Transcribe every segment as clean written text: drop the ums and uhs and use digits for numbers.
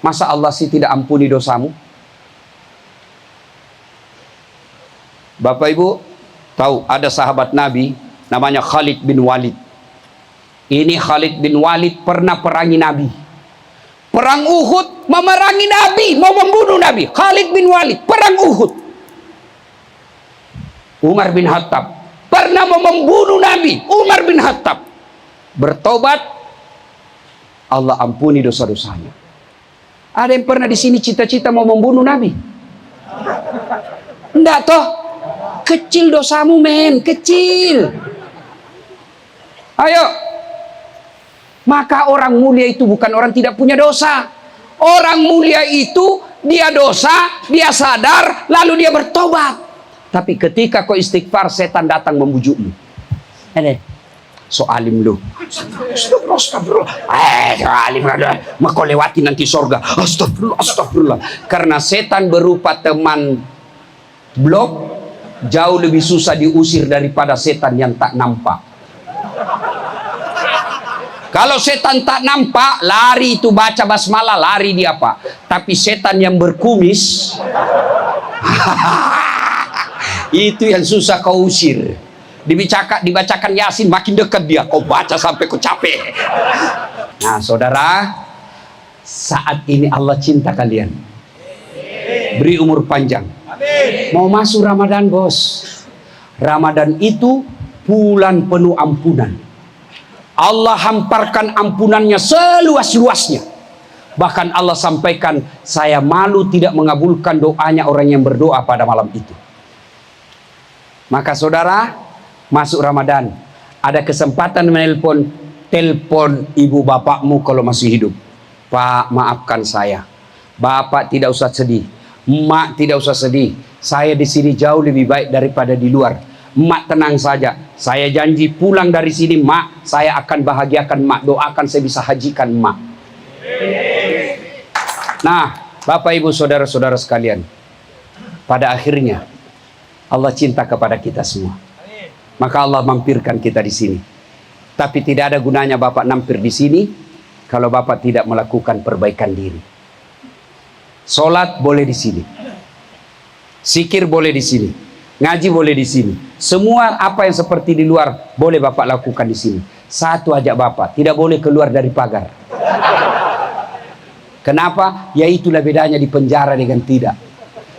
Masa Allah sih tidak ampuni dosamu? Bapak Ibu tahu ada sahabat Nabi namanya Khalid bin Walid. Ini Khalid bin Walid pernah perangi Nabi. Perang Uhud memerangi Nabi, mau membunuh Nabi. Khalid bin Walid perang Uhud. Umar bin Khattab pernah mau membunuh Nabi. Umar bin Khattab bertobat, Allah ampuni dosa-dosanya. Ada yang pernah di sini cita-cita mau membunuh Nabi? Enggak toh? Kecil dosamu men, kecil. Ayo. Maka orang mulia itu bukan orang tidak punya dosa. Orang mulia itu dia dosa, dia sadar, lalu dia bertobat. Tapi ketika kau istighfar, setan datang membujukmu. Ini, so alim lu. Astagfirullah. Alim ada. Kau lewati nanti surga. Astagfirullah, astagfirullah. Karena setan berupa teman blok jauh lebih susah diusir daripada setan yang tak nampak. Kalau setan tak nampak, lari itu baca basmalah, lari dia Pak. Tapi setan yang berkumis, itu yang susah kau usir. Dibacakan Yasin, makin dekat dia. Kau baca sampai kau capek. Nah saudara, saat ini Allah cinta kalian. Beri umur panjang. Mau masuk Ramadan bos. Ramadan itu bulan penuh ampunan. Allah hamparkan ampunannya seluas-luasnya. Bahkan Allah sampaikan, saya malu tidak mengabulkan doanya orang yang berdoa pada malam itu. Maka saudara, masuk Ramadan, ada kesempatan menelpon, telepon ibu bapakmu kalau masih hidup. Pak, maafkan saya. Bapak tidak usah sedih. Emak tidak usah sedih. Saya di sini jauh lebih baik daripada di luar. Mak tenang saja. Saya janji pulang dari sini, mak, saya akan bahagiakan mak. Doakan saya bisa hajikan mak. Nah, Bapak Ibu saudara-saudara sekalian, pada akhirnya Allah cinta kepada kita semua. Maka Allah mampirkan kita di sini. Tapi tidak ada gunanya Bapak mampir di sini kalau Bapak tidak melakukan perbaikan diri. Salat boleh di sini. Zikir boleh di sini. Ngaji boleh di sini. Semua apa yang seperti di luar boleh Bapak lakukan di sini. Satu aja Bapak, tidak boleh keluar dari pagar. Kenapa? Ya itulah bedanya di penjara dengan tidak.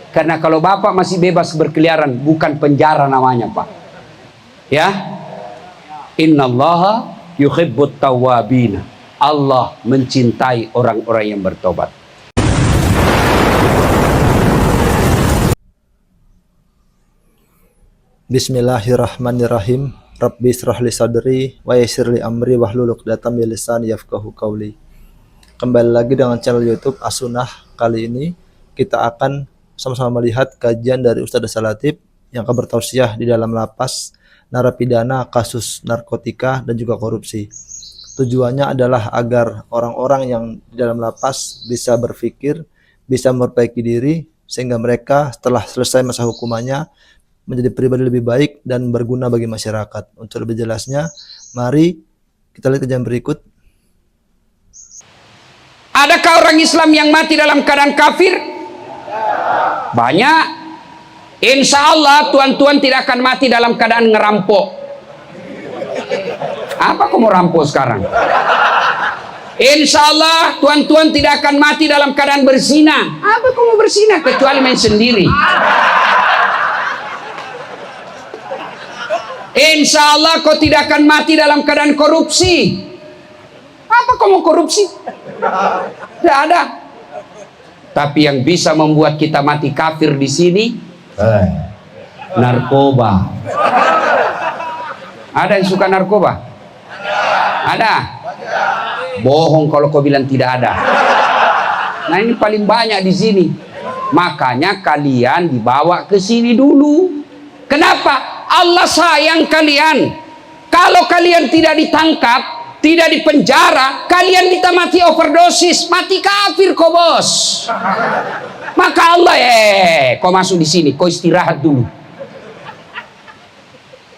Karena kalau Bapak masih bebas berkeliaran, bukan penjara namanya Pak. Ya. Innallaha yuhibbut tawwabina. Allah mencintai orang-orang yang bertobat. Bismillahirrahmanirrahim. Rabbi israh li sadri wa yassir li amri wahlul 'uqdatam min lisani yafqahu qawli. Kembali lagi dengan channel YouTube As-Sunnah. Kali ini kita akan sama-sama melihat kajian dari Ustadz Dasa Latif yang akan bertausiah di dalam lapas narapidana kasus narkotika dan juga korupsi. Tujuannya adalah agar orang-orang yang di dalam lapas bisa berpikir, bisa memperbaiki diri, sehingga mereka setelah selesai masa hukumannya menjadi pribadi lebih baik dan berguna bagi masyarakat. Untuk lebih jelasnya, mari kita lihat kajian berikut. Adakah orang Islam yang mati dalam keadaan kafir? Banyak. Insya Allah tuan-tuan tidak akan mati dalam keadaan ngerampok. Apa kamu rampok sekarang? Insya Allah tuan-tuan tidak akan mati dalam keadaan berzina. Apa kamu berzina kecuali main sendiri? Insya Allah kau tidak akan mati dalam keadaan korupsi. Apa kamu korupsi? Tidak ada. Tapi yang bisa membuat kita mati kafir di sini, narkoba. Ada yang suka narkoba? Ada. Bohong kalau kau bilang tidak ada. Nah ini paling banyak di sini. Makanya kalian dibawa ke sini dulu. Kenapa? Allah sayang kalian. Kalau kalian tidak ditangkap, tidak dipenjara, kalian kita mati overdosis, mati kafir kok bos. Maka Allah kau masuk di sini, kau istirahat dulu.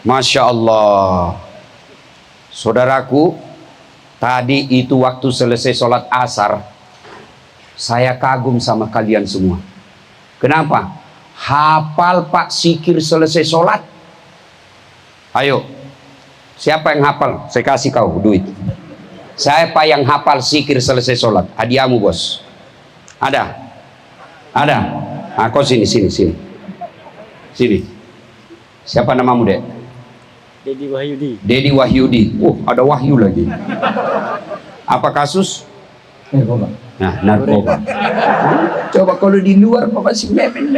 Masya Allah. Saudaraku, tadi itu waktu selesai sholat asar, Saya kagum sama kalian semua. Kenapa? Hafal Pak zikir selesai sholat. Ayo, siapa yang hafal? Saya kasih kau duit. Siapa yang hafal zikir selesai sholat? Hadiahmu bos. Ada? Ada? Nah, kau sini. Sini. Siapa namamu, Dek? Dedi Wahyudi. Dedi Wahyudi. Ada Wahyu lagi. Apa kasus? Narkoba. Nah, narkoba. Coba kalau di luar kau masih memen.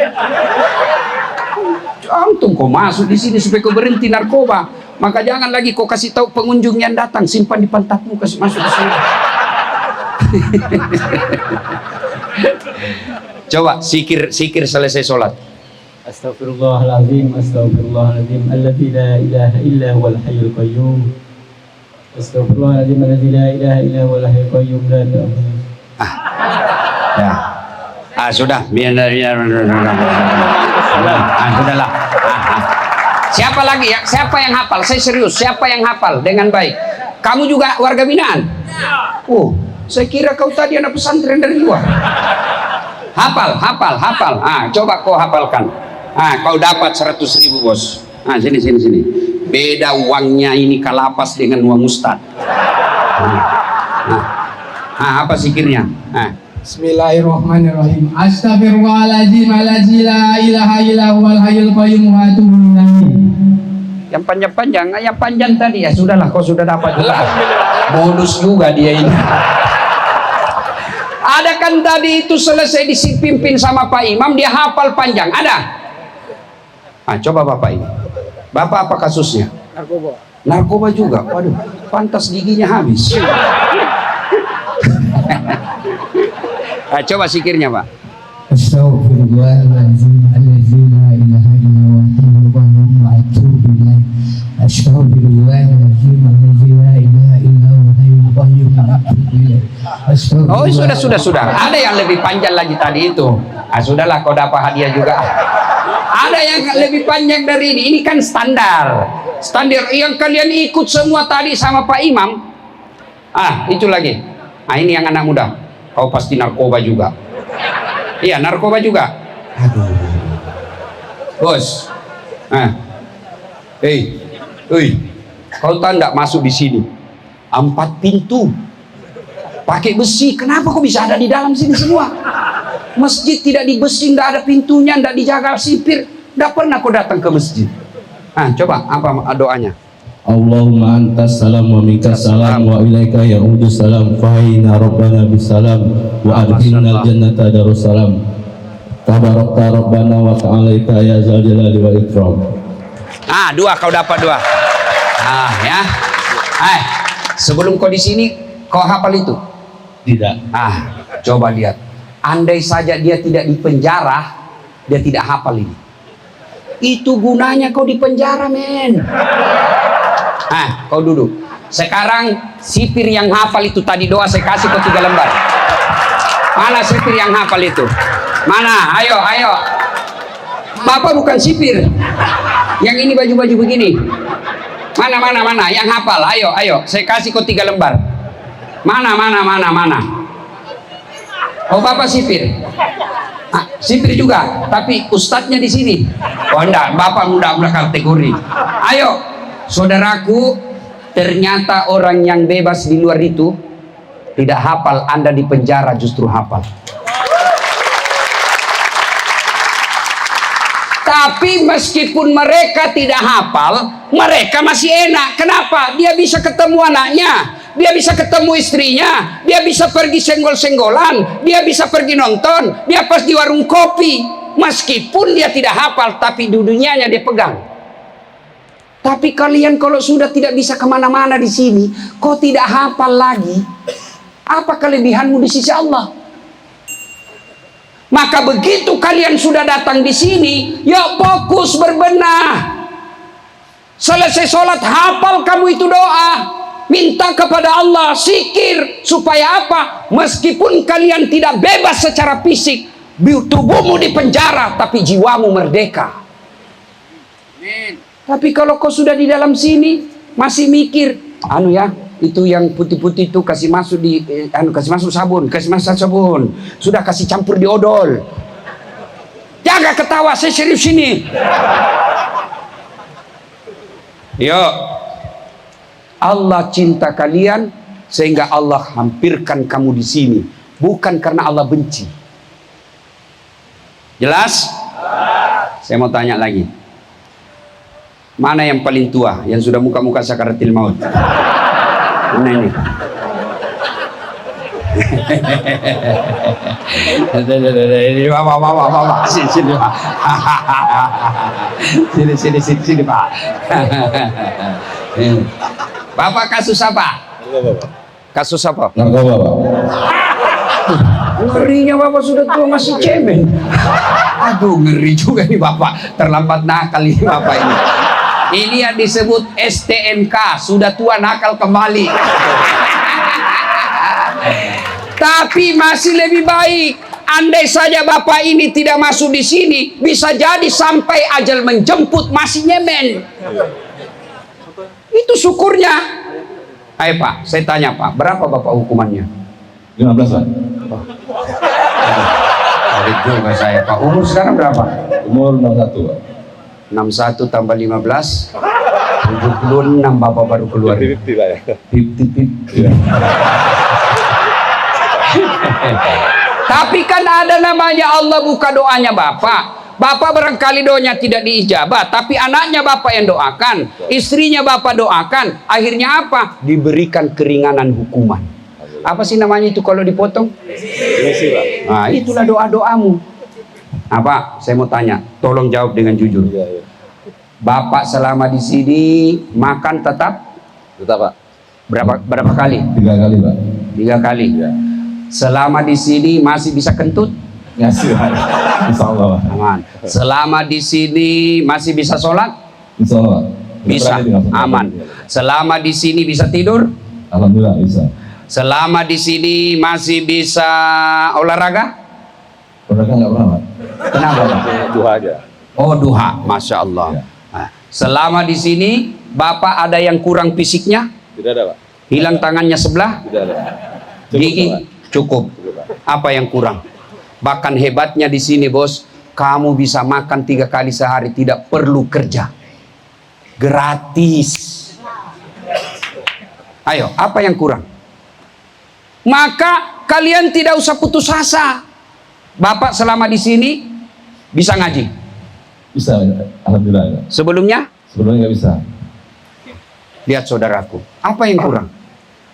Antum kau masuk di sini supaya kau berhenti narkoba. Maka jangan lagi kau kasih tahu pengunjung yang datang, simpan di pantatmu, kasih masuk di sini. Coba sikir selesai sholat. Astaghfirullahaladzim, astaghfirullahaladzim, alladzi la ilaha illa huwal hayyul qayyum. Astaghfirullahaladzim, alladzi la ilaha illa huwal hayyul qayyum. Ya. Sudah. Sudahlah. Siapa lagi ya? Siapa yang hafal? Saya serius. Siapa yang hafal dengan baik? Kamu juga warga binaan? Saya kira kau tadi anak pesantren dari luar. Hafal. Coba kau hafalkan. Kau dapat 100.000 bos. Sini. Beda uangnya ini kalapas dengan uang ustad. Apa zikirnya? Bismillahirrahmanirrahim. Astaghfirullahaladzim, alladzi la ilaha illa huwal hayyul qayyum wa atubu ilaih. Yang panjang-panjang, yang panjang tadi ya sudahlah, kau sudah dapat juga. Bonus juga dia ini. Ada kan tadi itu selesai dipimpin sama Pak Imam, dia hafal panjang. Ada? Coba Bapak ini. Bapak apa kasusnya? Narkoba juga. Waduh, pantas giginya habis. Coba zikirnya, Pak. Astaghfirullahaladzim, alladzi la ilaha illa huwal hayyul qayyum wa atubu ilaih. Astaghfirullahaladzim, alladzi la ilaha illa huwal hayyul qayyum wa atubu ilaih. Sudah. Ada yang lebih panjang lagi tadi itu. Sudahlah, kau dapat hadiah juga. Ada yang lebih panjang dari ini. Ini kan standar yang kalian ikut semua tadi sama Pak Imam. Itu lagi. Ini yang anak muda. Kau pasti narkoba juga. Iya, narkoba juga. Aduh. Bos. Kau tahu enggak masuk di sini? 4 pintu. Pakai besi. Kenapa kok bisa ada di dalam sini semua? Masjid tidak dibesi, enggak ada pintunya, enggak dijaga sipir. Enggak pernah kau datang ke masjid. Coba apa doanya? Allahumma antas salam wa minkas salam wa ilaika ya'udus salam fa'ina rabbana bisalam wa adkhilnal jannata darussalam tabarakta rabbana wa ta'alaika ya zal jalali wal ikram. 2 kau dapat 2. Ya. Sebelum kau di sini kau hafal itu? Tidak. Coba lihat. Andai saja dia tidak di penjara, dia tidak hafal ini. Itu gunanya kau di penjara, men. Kau duduk. Sekarang sipir yang hafal itu tadi doa saya kasih kau 3 lembar. Mana sipir yang hafal itu? Mana? Ayo. Bapak bukan sipir. Yang ini baju-baju begini. Mana? Yang hafal. Ayo. Saya kasih kau 3 lembar. Mana? Bapak sipir. Sipir juga, tapi ustadznya di sini. Enggak, Bapak udah kategori. Ayo, saudaraku, ternyata orang yang bebas di luar itu tidak hafal, Anda di penjara justru hafal. Tapi meskipun mereka tidak hafal, mereka masih enak. Kenapa? Dia bisa ketemu anaknya, dia bisa ketemu istrinya, dia bisa pergi senggol-senggolan, dia bisa pergi nonton, dia pas di warung kopi. Meskipun dia tidak hafal, tapi dunianya dia pegang. Tapi kalian kalau sudah tidak bisa kemana-mana di sini, kau tidak hafal lagi, apa kelebihanmu di sisi Allah? Maka begitu kalian sudah datang di sini, ya fokus berbenah. Selesai sholat, hafal kamu itu doa, minta kepada Allah, zikir, supaya apa? Meskipun kalian tidak bebas secara fisik, tubuhmu di penjara, tapi jiwamu merdeka. Amin. Tapi kalau kau sudah di dalam sini masih mikir, itu yang putih-putih itu kasih masuk di kasih masuk sabun, sudah kasih campur di odol. Jangan ketawa, saya serius ini. Yuk, Allah cinta kalian sehingga Allah hampirkan kamu di sini, bukan karena Allah benci. Jelas? Saya mau tanya lagi. Mana yang paling tua, yang sudah muka-muka sakaratil maut? Mana ini? Sini, Pak. Bapak kasus apa? Kasus apa? Narkoba, Pak. Ngerinya Bapak sudah tua masih cemen. Aduh, ngeri juga nih Bapak. Terlambat nakal ini Bapak ini. Ini yang disebut STNK, sudah tua nakal kembali. Tapi masih lebih baik. Andai saja Bapak ini tidak masuk di sini, bisa jadi sampai ajal menjemput masih nyemen. Itu syukurnya. Ayo Pak, saya tanya Pak, berapa Bapak hukumannya? 15, Pak. Tarik juga saya Pak. Umur sekarang berapa? Umur 61, Pak. 61 tambah 15 76 Bapak baru keluar. 50 lah ya. 50. Tapi kan ada namanya Allah buka doanya Bapak. Bapak barangkali doanya tidak diijabah, tapi anaknya Bapak yang doakan, istrinya Bapak doakan, akhirnya apa? Diberikan keringanan hukuman. Apa sih namanya itu kalau dipotong? Nah, itulah doa-doamu. Nah, Pak, saya mau tanya, tolong jawab dengan jujur. Bapak selama di sini makan tetap? Tetap, Pak. Berapa kali? 3 kali, Pak. 3 kali. Ya. Selama di sini masih bisa kentut? Ngasih, Pak. Insya Allah, Pak. Aman. Selama di sini masih bisa sholat? Insya Allah, Pak. Bisa. Aman. Selama di sini bisa tidur? Alhamdulillah, bisa. Selama di sini masih bisa olahraga? Olahraga nggak pernah, Pak. Kenapa, Pak? Duha aja. Oh, duha. Masya Allah. Ya. Nah, selama di sini Bapak ada yang kurang fisiknya? Tidak ada, Pak. Hilang tangannya sebelah? Tidak ada. Gigi? Cukup. Apa yang kurang? Bahkan hebatnya di sini, Bos, kamu bisa makan 3 kali sehari, tidak perlu kerja. Gratis. Ayo, apa yang kurang? Maka kalian tidak usah putus asa. Bapak selama di sini bisa ngaji? Bisa, alhamdulillah. Ya. Sebelumnya? Sebelumnya nggak bisa. Lihat saudaraku, apa yang kurang?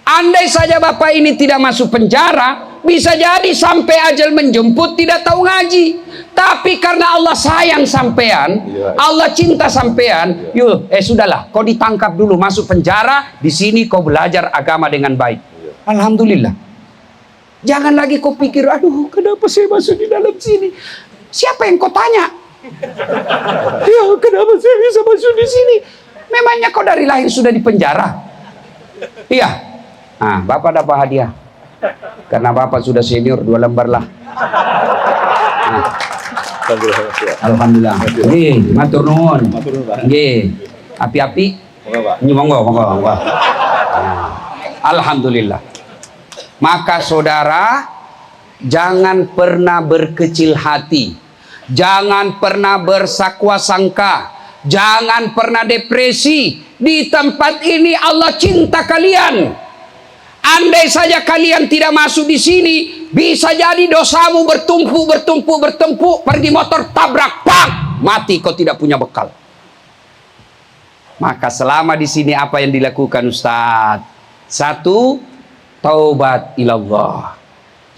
Andai saja Bapak ini tidak masuk penjara, bisa jadi sampai ajal menjemput tidak tahu ngaji. Tapi karena Allah sayang sampean, Allah cinta sampean, yuk, sudahlah, kau ditangkap dulu, masuk penjara, di sini kau belajar agama dengan baik. Alhamdulillah. Jangan lagi kau pikir, aduh, kenapa saya masuk di dalam sini? Siapa yang kau tanya? Ya, kenapa saya bisa masuk di sini? Memangnya kau dari lahir sudah di penjara? Iya. Nah, Bapak dapat hadiah. Karena Bapak sudah senior 2 lembar lah. Nah. Alhamdulillah. Nggih, matur nuwun. Nggih. Api-api. Monggo. Nah. Alhamdulillah. Maka saudara, jangan pernah berkecil hati. Jangan pernah bersakwa sangka. Jangan pernah depresi. Di tempat ini Allah cinta kalian. Andai saja kalian tidak masuk di sini, bisa jadi dosamu bertumpuk, pergi motor tabrak, pak, mati kau tidak punya bekal. Maka selama di sini apa yang dilakukan Ustaz? 1, taubat ilallah.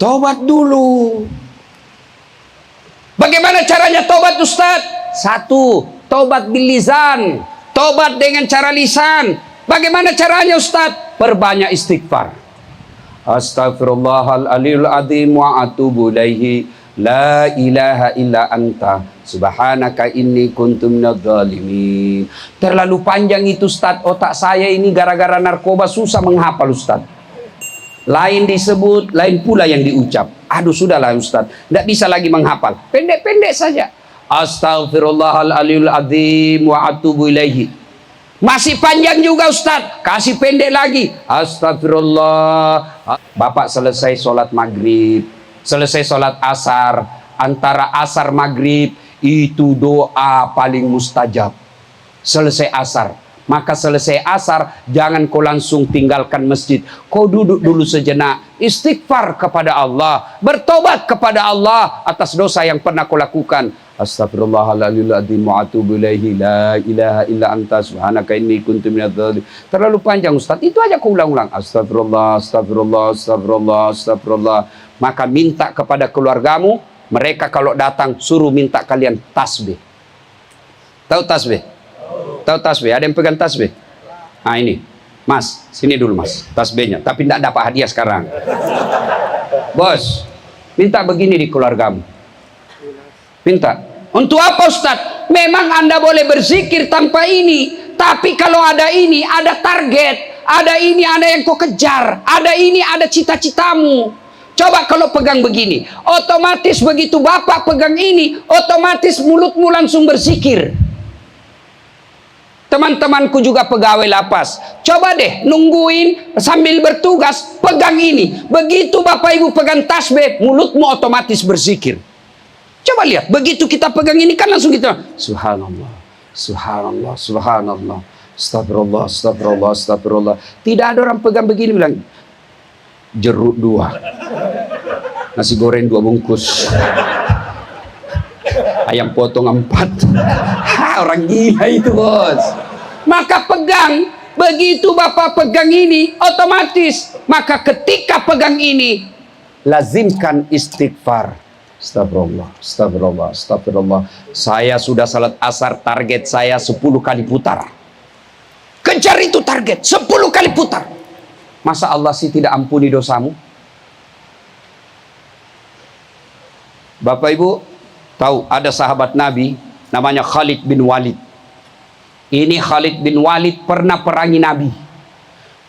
Taubat dulu. Bagaimana caranya taubat Ustaz? 1, taubat bil lisan, taubat dengan cara lisan. Bagaimana caranya Ustaz? Perbanyak istighfar. Astaghfirullahaladzim wa atubu ilaihi. La ilaha illa anta subhanaka inni kuntu minadz zalimin. Terlalu panjang itu Ustaz. Otak saya ini gara-gara narkoba susah menghafal Ustaz. Lain disebut, lain pula yang diucap. Aduh, sudahlah Ustaz, tidak bisa lagi menghafal. Pendek-pendek saja. Astaghfirullahaladzim wa atubu ilaihi. Masih panjang juga Ustadz, kasih pendek lagi. Astagfirullah. Bapak selesai sholat maghrib, selesai sholat asar, antara asar maghrib itu doa paling mustajab. Selesai asar, maka selesai asar jangan kau langsung tinggalkan masjid, kau duduk dulu sejenak, istighfar kepada Allah, bertobat kepada Allah atas dosa yang pernah kau lakukan. Astagfirullahaladzim wa atubu ilaihi, la ilaha illa anta subhanaka inni kuntu minadz dzalimin. Terlalu panjang Ustaz, itu aja kau ulang-ulang. Astagfirullah, astagfirullah, astagfirullah, astagfirullah. Maka minta kepada keluargamu, mereka kalau datang suruh minta kalian tasbih. Tahu tasbih? Tahu tasbih? Ada yang pegang tasbih? Nah ini, Mas, sini dulu Mas, tasbihnya. Tapi tidak dapat hadiah sekarang. Bos, minta begini di keluargamu. Minta. Untuk apa Ustaz? Memang Anda boleh berzikir tanpa ini, tapi kalau ada ini, ada target, ada ini, ada yang kau kejar, ada ini, ada cita-citamu. Coba kalau pegang begini, otomatis begitu Bapak pegang ini, otomatis mulutmu langsung berzikir. Teman-temanku juga pegawai lapas, coba deh nungguin sambil bertugas, pegang ini. Begitu Bapak Ibu pegang tasbih, mulutmu otomatis berzikir. Coba lihat, begitu kita pegang ini kan langsung kita subhanallah, subhanallah, subhanallah, astagfirullah, astagfirullah, astagfirullah. Tidak ada orang pegang begini bilang jeruk 2, nasi goreng 2 bungkus, ayam potong 4. Orang gila itu bos. Maka pegang, begitu Bapak pegang ini otomatis, maka ketika pegang ini lazimkan istighfar. Astagfirullah, astagfirullah, astagfirullah. Saya sudah salat asar, target saya 10 kali putar. Kejar itu target, 10 kali putar. Masa Allah sih tidak ampuni dosamu? Bapak Ibu tahu ada sahabat Nabi namanya Khalid bin Walid. Ini Khalid bin Walid pernah perangi Nabi.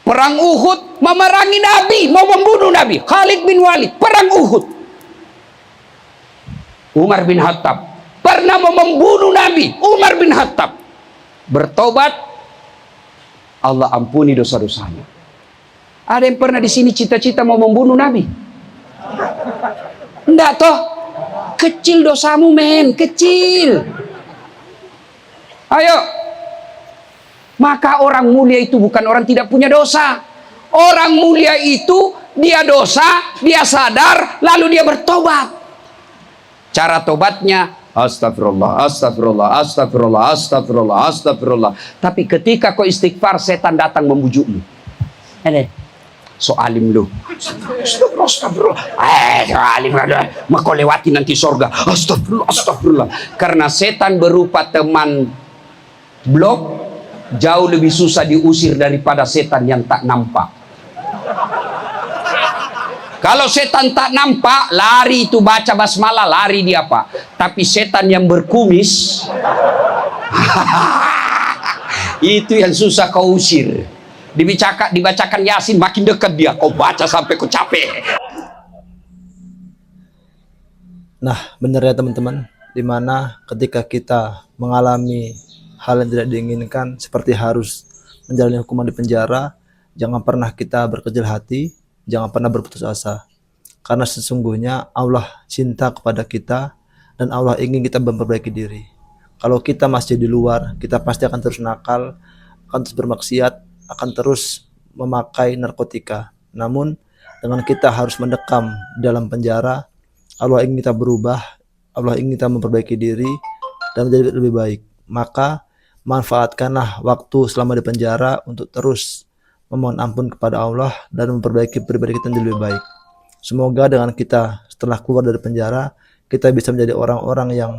Perang Uhud, memerangi Nabi, mau membunuh Nabi. Khalid bin Walid, perang Uhud. Umar bin Khattab pernah mau membunuh Nabi. Umar bin Khattab bertobat, Allah ampuni dosa-dosanya. Ada yang pernah di sini cita-cita mau membunuh Nabi? Enggak toh? Kecil dosamu men, kecil. Ayo. Maka orang mulia itu bukan orang tidak punya dosa. Orang mulia itu dia dosa, dia sadar, lalu dia bertobat. Cara tobatnya astagfirullah, astagfirullah, astagfirullah, astagfirullah, astagfirullah. Tapi ketika kau istighfar, setan datang membujukmu. So alim lu. Astagfirullah, astagfirullah. So alim ada. Maka lewati nanti surga. Astagfirullah, astagfirullah. Karena setan berupa teman blok jauh lebih susah diusir daripada setan yang tak nampak. Kalau setan tak nampak, lari itu baca basmalah, lari dia Pak. Tapi setan yang berkumis, itu yang susah kau usir. Dibacakan Yasin, makin dekat dia. Kau baca sampai kau capek. Nah, benar ya teman-teman, dimana ketika kita mengalami hal yang tidak diinginkan, seperti harus menjalani hukuman di penjara, jangan pernah kita berkecil hati, jangan pernah berputus asa, karena sesungguhnya Allah cinta kepada kita dan Allah ingin kita memperbaiki diri. Kalau kita masih di luar, kita pasti akan terus nakal, akan terus bermaksiat, akan terus memakai narkotika. Namun dengan kita harus mendekam dalam penjara, Allah ingin kita berubah, Allah ingin kita memperbaiki diri dan menjadi lebih baik. Maka manfaatkanlah waktu selama di penjara untuk terus memohon ampun kepada Allah dan memperbaiki pribadi kita menjadi lebih baik. Semoga dengan kita setelah keluar dari penjara, kita bisa menjadi orang-orang yang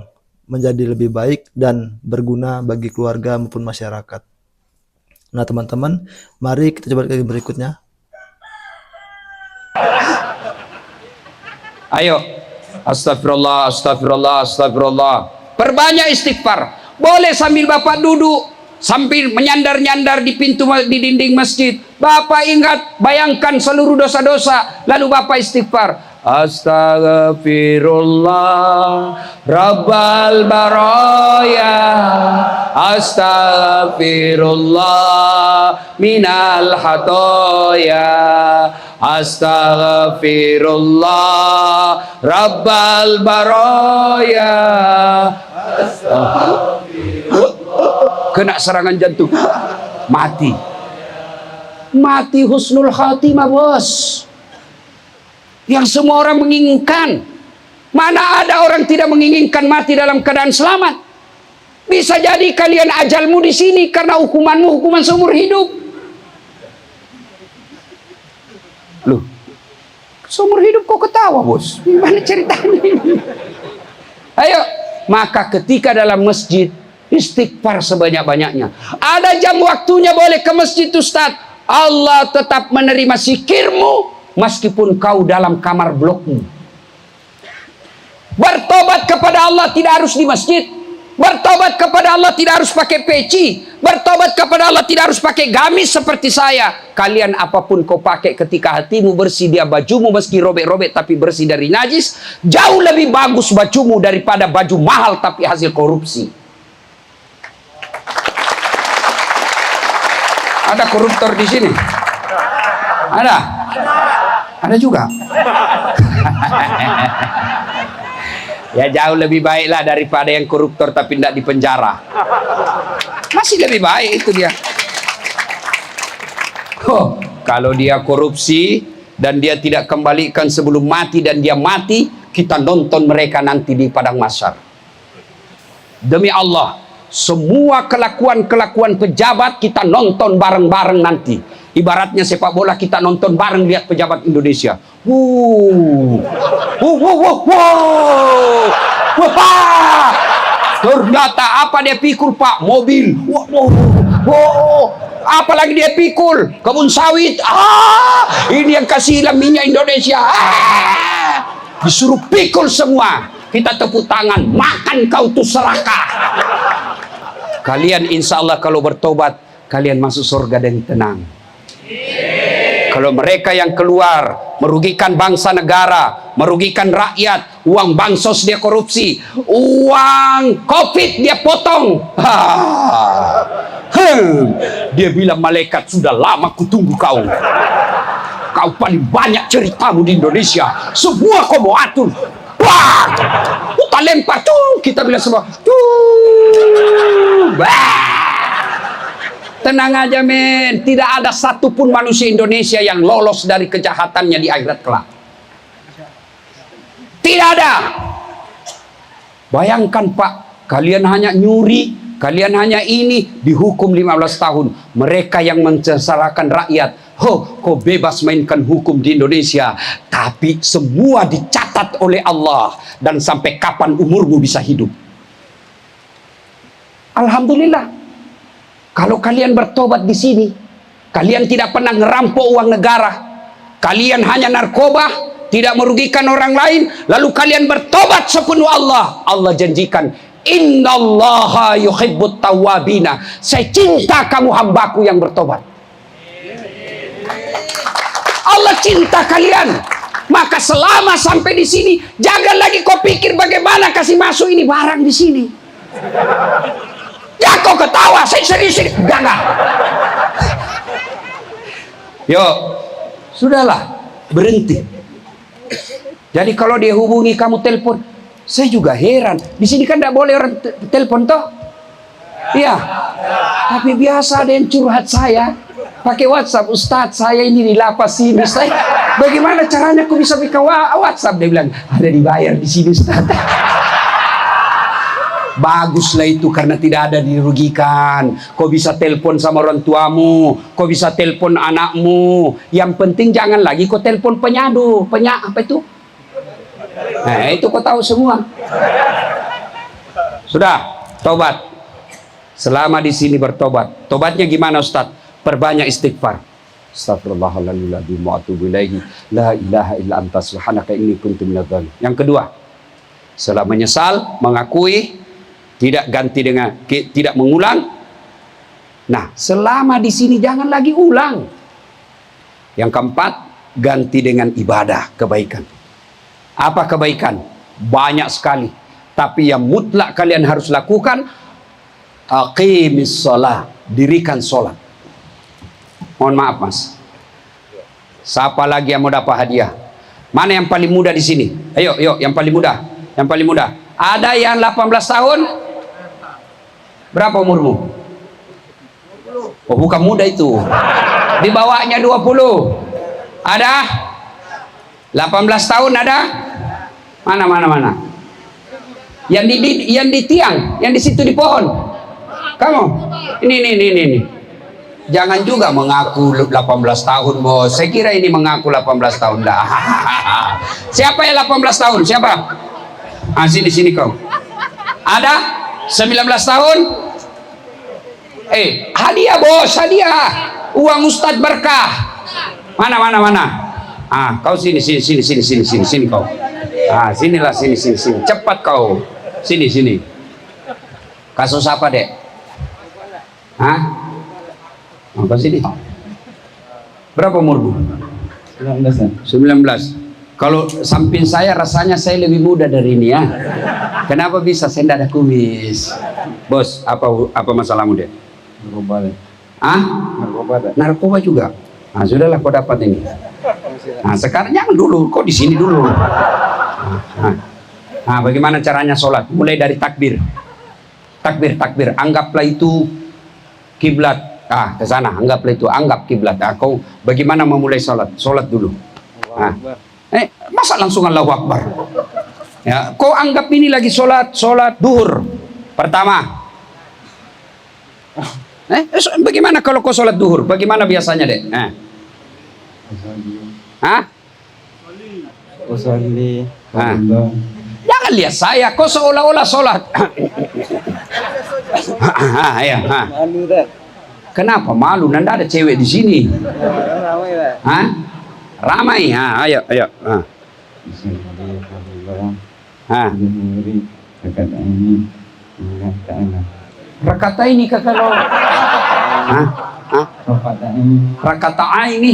menjadi lebih baik dan berguna bagi keluarga maupun masyarakat. Nah teman-teman, mari kita coba ke berikutnya. Ayo, astagfirullah, astagfirullah, astagfirullah. Perbanyak istighfar. Boleh sambil Bapak duduk, sambil menyandar-nyandar di pintu, di dinding masjid. Bapak ingat, bayangkan seluruh dosa-dosa, lalu Bapak istighfar. Astaghfirullah Rabbal baraya, astaghfirullah minal hatoya, astaghfirullah Rabbal baraya. Kena serangan jantung, mati. Mati husnul khatimah, bos. Yang semua orang menginginkan. Mana ada orang tidak menginginkan mati dalam keadaan selamat? Bisa jadi kalian ajalmu di sini karena hukumanmu hukuman seumur hidup. Loh, seumur hidup kok ketawa, bos? Gimana ceritanya ini? Ayo, maka ketika dalam masjid istighfar sebanyak-banyaknya. Ada jam waktunya boleh ke masjid, Ustaz. Allah tetap menerima zikirmu meskipun kau dalam kamar blokmu. Bertobat kepada Allah tidak harus di masjid. Bertobat kepada Allah tidak harus pakai peci. Bertobat kepada Allah tidak harus pakai gamis seperti saya. Kalian apapun kau pakai ketika hatimu bersih, dia bajumu meski robek-robek tapi bersih dari najis, jauh lebih bagus bajumu daripada baju mahal tapi hasil korupsi. Ada koruptor di sini? Ada? Ada juga? Ya jauh lebih baiklah daripada yang koruptor tapi tidak di penjara. Masih lebih baik itu dia. Oh, kalau dia korupsi dan dia tidak kembalikan sebelum mati dan dia mati, kita nonton mereka nanti di padang mahsyar. Demi Allah, semua kelakuan-kelakuan pejabat kita nonton bareng-bareng nanti. Ibaratnya sepak bola kita nonton bareng lihat pejabat Indonesia. Ternyata apa dia pikul, Pak? Mobil. Apalagi dia pikul kebun sawit. Ini yang kasih minyak Indonesia. Disuruh pikul semua. Kita tepuk tangan, makan kau tuh serakah. Kalian insya Allah kalau bertobat, kalian masuk surga dengan tenang. Kalau mereka yang keluar merugikan bangsa negara, merugikan rakyat, uang bansos dia korupsi, uang COVID dia potong. Dia bilang malaikat, sudah lama kutunggu kau. Kau paling banyak ceritamu di Indonesia. Semua kau mau atur. Wah, kita lempar tuh, kita bilang semua. Tenang aja men, tidak ada satupun manusia Indonesia yang lolos dari kejahatannya di akhirat kelak. Tidak ada. Bayangkan Pak, kalian hanya nyuri, kalian hanya ini, dihukum 15 tahun. Mereka yang mencesalahkan rakyat, kau bebas mainkan hukum di Indonesia. Tapi semua dicatat oleh Allah. Dan sampai kapan umurmu bisa hidup. Alhamdulillah. Kalau kalian bertobat di sini, kalian tidak pernah ngerampok uang negara, kalian hanya narkoba, tidak merugikan orang lain, lalu kalian bertobat sepenuh Allah. Allah janjikan, innallaha yuhibbut tawwabina. Saya cinta kamu hambaku yang bertobat. Allah cinta kalian. Maka selama sampai di sini, jangan lagi kau pikir bagaimana kasih masuk ini barang di sini. Ya kau ketawa, saya serius ini. Enggak. Yuk, sudahlah, berhenti. Jadi kalau dia hubungi kamu telepon, saya juga heran. Di sini kan tidak boleh orang telepon toh? Iya. Tapi biasa ada yang curhat saya pakai WhatsApp, Ustadz saya ini di lapas sini. Bagaimana caranya aku bisa pakai WhatsApp? Dia bilang ada dibayar di sini Ustadz. Baguslah itu karena tidak ada dirugikan. Kau bisa telepon sama orang tuamu, kau bisa telepon anakmu. Yang penting jangan lagi kau telepon penyadu, apa itu? Nah itu kau tahu semua. Sudah, tobat. Selama di sini bertobat. Tobatnya gimana Ustaz? Perbanyak istighfar. Astagfirullahaladzim wa atubu ilaihi. La ilaha illa anta subhanaka inni kuntu minadh-dhalimin. Yang kedua, setelah menyesal, mengakui, tidak ganti dengan tidak mengulang. Nah, selama di sini jangan lagi ulang. Yang keempat, ganti dengan ibadah kebaikan. Apa kebaikan? Banyak sekali. Tapi yang mutlak kalian harus lakukan, aqimis shalah, dirikan sholat. Mohon maaf mas, siapa lagi yang mau dapat hadiah? Mana yang paling muda di sini? Ayo, yuk, yang paling muda, yang paling muda. Ada yang 18 tahun? Berapa umurmu? Oh, bukan muda itu. Di bawahnya 20. Ada? 18 tahun ada? Mana? Yang di tiang, yang di situ di pohon. Kamu? Ini. Jangan juga mengaku 18 tahun, bos. Saya kira ini mengaku 18 tahun dah. Siapa yang 18 tahun? Siapa? Ah, sini kau. Ada? 19 tahun? Hadiah bos, hadiah. Uang Ustadz berkah. Mana? Ah, kau sini kau. Ah, sinilah, sini. Cepat kau. Sini. Kasus apa, Dek? Hah? Apa sini? Berapa umurmu? 19. Kalau samping saya rasanya saya lebih muda dari ini ya. Kenapa bisa? Saya tidak ada kumis. Bos, apa masalahmu, Dek? Narkoba. Ah? Narkoba juga. Nah, sudahlah kau dapat ini. Nah, sekarang jangan dulu, kau di sini dulu. Nah, bagaimana caranya sholat? Mulai dari takbir. Takbir. Anggaplah itu kiblat. Ke sana. Anggap kiblat. Kau bagaimana memulai sholat? Sholat dulu. Nah, masa langsung Allahu Akbar? Ya, kau anggap ini lagi sholat duhur. Pertama. Bagaimana kalau kau sholat duhur? Bagaimana biasanya, Dek? Jangan lihat saya, kau seolah-olah sholat. Kenapa malu? Nanda ada cewek di sini. Ramai. Ayo. Rakata ini kakak lo. Rakata ini.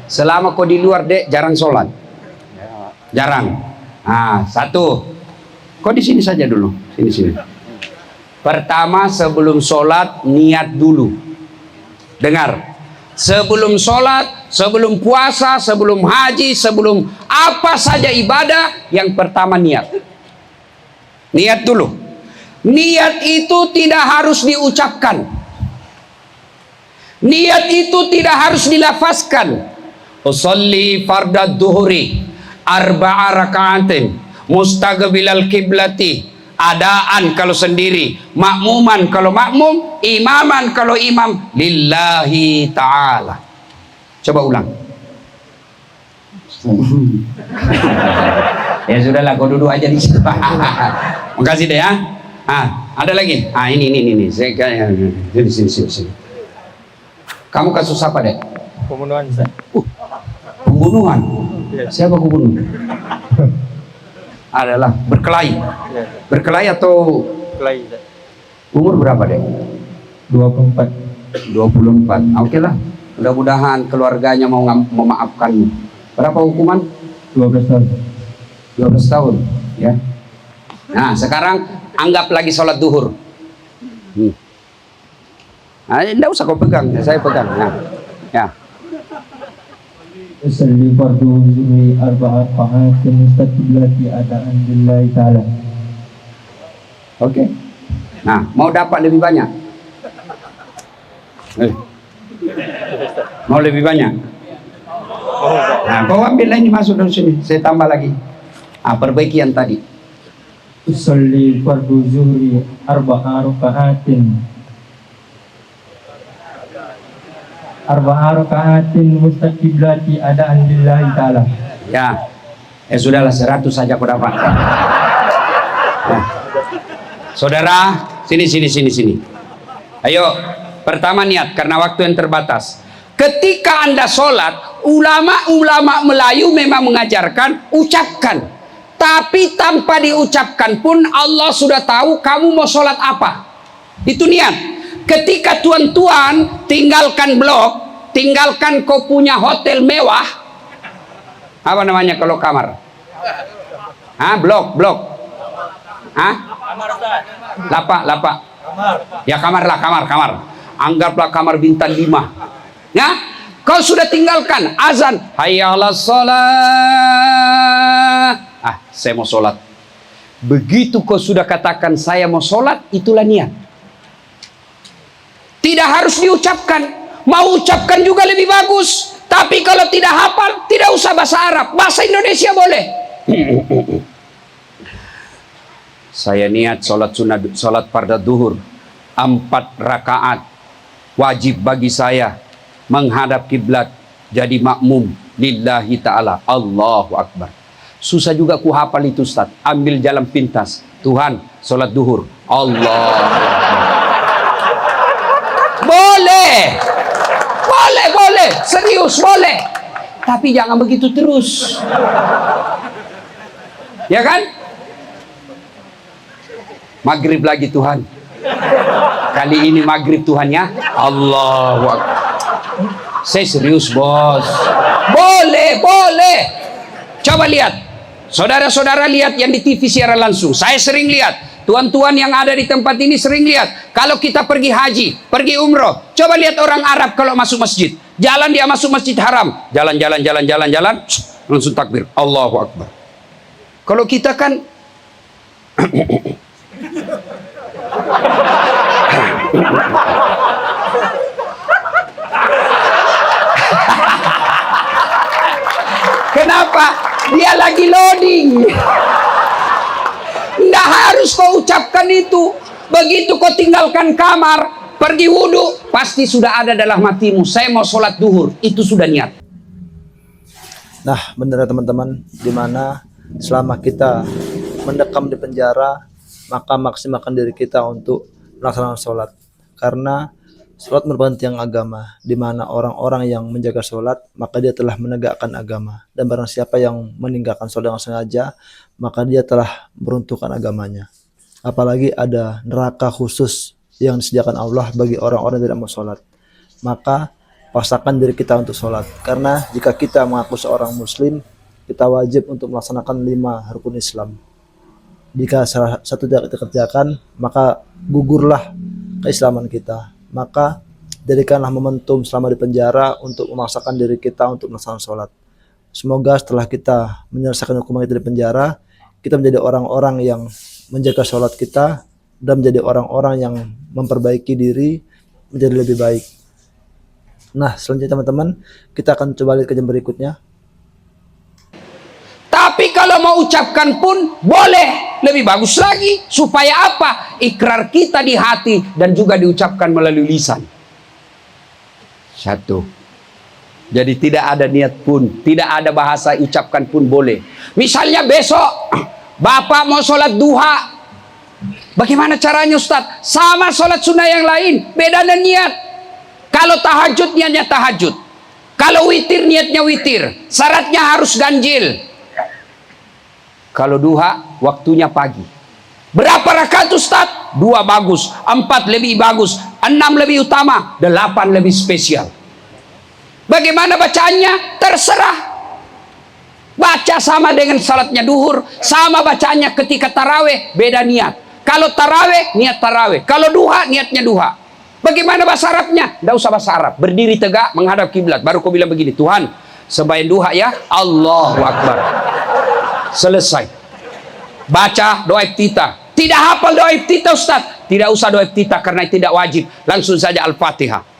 Selama kau di luar, Dek, jarang sholat. Jarang. Satu. Kau di sini saja dulu. Sini. Pertama, sebelum sholat niat dulu. Dengar. Sebelum sholat, sebelum puasa, sebelum haji, sebelum apa saja ibadah, yang pertama niat. Niat dulu. Niat itu tidak harus diucapkan. Niat itu tidak harus dilafazkan. Usolli fardad duhuri arba'a raka'atin mustaqbilal kiblati. Adaan kalau sendiri, makmuman kalau makmum, imaman kalau imam, lillahi ta'ala. Coba ulang. Ya sudahlah, kau duduk aja di situ. Makasih deh ya. Ada lagi. Ini. Saya sini. Kamu kasus apa, Dek? Pembunuhan, Ustaz. Pembunuhan. Siapa kau bunuh? Adalah berkelahi. Berkelahi atau Kelahi, Ustaz. umur berapa, Dek? 24. 24. Oke lah. Mudah-mudahan keluarganya mau memaafkanmu. Berapa hukuman? 12 tahun. 12 tahun, ya. Nah, sekarang anggap lagi sholat duhur. Tidak usah kau pegang, saya pegang. Nah, ya. Usalli fardu zuhri arba'a raka'atin mustaqbilati adaan lillahi ta'ala. Oke. Nah, mau dapat lebih banyak? Mau lebih banyak? Nah, kau ambil ini masuk dari sini. Saya tambah lagi. Perbaiki yang tadi. Usalli fardu zuhri arba'a raka'atin mustaqbilati adaan lillahi ta'ala. Ya. Sudahlah 100 saja kau dapat. Nah. Saudara, sini. Ayo, pertama niat karena waktu yang terbatas. Ketika Anda sholat, ulama-ulama Melayu memang mengajarkan ucapkan. Tapi tanpa diucapkan pun Allah sudah tahu kamu mau sholat apa. Itu niat. Ketika tuan-tuan tinggalkan blok, tinggalkan kau punya hotel mewah. Apa namanya kalau kamar? Blok. Lapak. Ya kamar. Anggaplah kamar bintang 5. Ya, kau sudah tinggalkan azan, hayya 'alas shalah. Saya mau sholat. Begitu kau sudah katakan saya mau sholat, itulah niat. Tidak harus diucapkan. Mau ucapkan juga lebih bagus. Tapi kalau tidak hafal, tidak usah bahasa Arab, bahasa Indonesia boleh. Saya niat sholat sunat, sholat fardu duhur 4 rakaat. Wajib bagi saya menghadap kiblat, jadi makmum lillahi ta'ala. Allahu Akbar. Susah juga ku hafal itu, Ustaz. Ambil jalan pintas. Tuhan, sholat duhur. Allah. Boleh. Serius, boleh. Tapi jangan begitu terus. Ya kan? Maghrib lagi Tuhan. Kali ini maghrib Tuhan ya. Allahu Akbar. Saya serius, bos. Boleh. Coba lihat. Saudara-saudara lihat yang di TV siaran langsung. Saya sering lihat. Tuan-tuan yang ada di tempat ini sering lihat. Kalau kita pergi haji, pergi umroh, coba lihat orang Arab kalau masuk masjid. Jalan dia masuk masjid haram. Jalan. Langsung takbir. Allahu Akbar. Kalau kita kan kenapa? Dia lagi loading. Tidak harus kau ucapkan itu. Begitu kau tinggalkan kamar, pergi wudhu, pasti sudah ada dalam hatimu, saya mau sholat duhur. Itu sudah niat. Nah, benar teman-teman, dimana selama kita mendekam di penjara, maka maksimalkan diri kita untuk melaksanakan sholat. Karena sholat merupakan tiang agama, di mana orang-orang yang menjaga sholat, maka dia telah menegakkan agama. Dan barang siapa yang meninggalkan sholat dengan sengaja, maka dia telah meruntuhkan agamanya. Apalagi ada neraka khusus yang disediakan Allah bagi orang-orang yang tidak mau sholat. Maka paksakan diri kita untuk sholat. Karena jika kita mengaku seorang muslim, kita wajib untuk melaksanakan 5 rukun Islam. Jika salah satu tidak kita kerjakan, maka gugurlah keislaman kita. Maka jadikanlah momentum selama di penjara untuk memaksakan diri kita untuk melaksanakan sholat. Semoga setelah kita menyelesaikan hukuman kita di penjara, kita menjadi orang-orang yang menjaga sholat kita dan menjadi orang-orang yang memperbaiki diri menjadi lebih baik. Nah, selanjutnya teman-teman, kita akan coba lihat kajian berikutnya. Tapi kalau mau ucapkan pun boleh, lebih bagus lagi. Supaya apa? Ikrar kita di hati dan juga diucapkan melalui lisan. 1. Jadi tidak ada niat pun, tidak ada bahasa ucapkan pun boleh. Misalnya besok Bapak mau sholat duha, bagaimana caranya Ustaz? Sama sholat sunnah yang lain, beda dan niat. Kalau tahajud niatnya tahajud, kalau witir niatnya witir, syaratnya harus ganjil. Kalau duha waktunya pagi. Berapa rakaat Ustaz? 2 bagus, 4 lebih bagus, 6 lebih utama, 8 lebih spesial. Bagaimana bacaannya? Terserah. Baca sama dengan salatnya duhur, sama bacanya ketika taraweh, beda niat. Kalau taraweh, niat taraweh. Kalau duha, niatnya duha. Bagaimana bahasa Arabnya? Tidak usah bahasa Arab. Berdiri tegak, menghadap kiblat. Baru kau bilang begini, Tuhan, sembahyang duha ya, Allahu Akbar. Selesai. Baca doa iftitah. Tidak hafal doa iftitah Ustaz? Tidak usah doa iftitah karena tidak wajib. Langsung saja Al-Fatihah.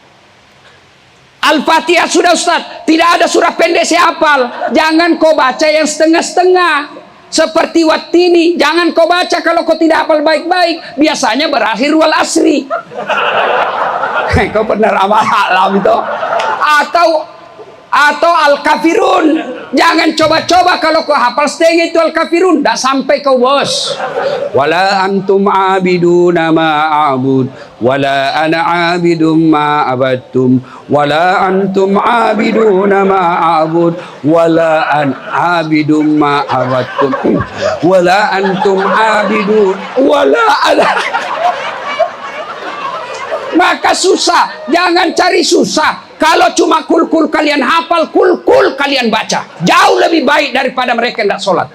Al-Fatihah sudah Ustaz, tidak ada surah pendek saya hafal. Jangan kau baca yang setengah-setengah. Seperti Wattini, jangan kau baca kalau kau tidak hafal baik-baik. Biasanya berakhir wal asri. Kau pernah ramal itu? Atau Al-Kafirun. Jangan coba-coba kalau kau hafal setengah itu Al-Kafirun, tidak sampai kau bos. Wala antum abiduna ma'abud, wala ana abidum ma'abadtum, wala antum abiduna ma'abud, wala an abidum ma'abadtum, wala antum abidun, wala ana. Maka susah, jangan cari susah. Kalau cuma kul-kul kalian hafal, kul-kul kalian baca. Jauh lebih baik daripada mereka yang tidak sholat.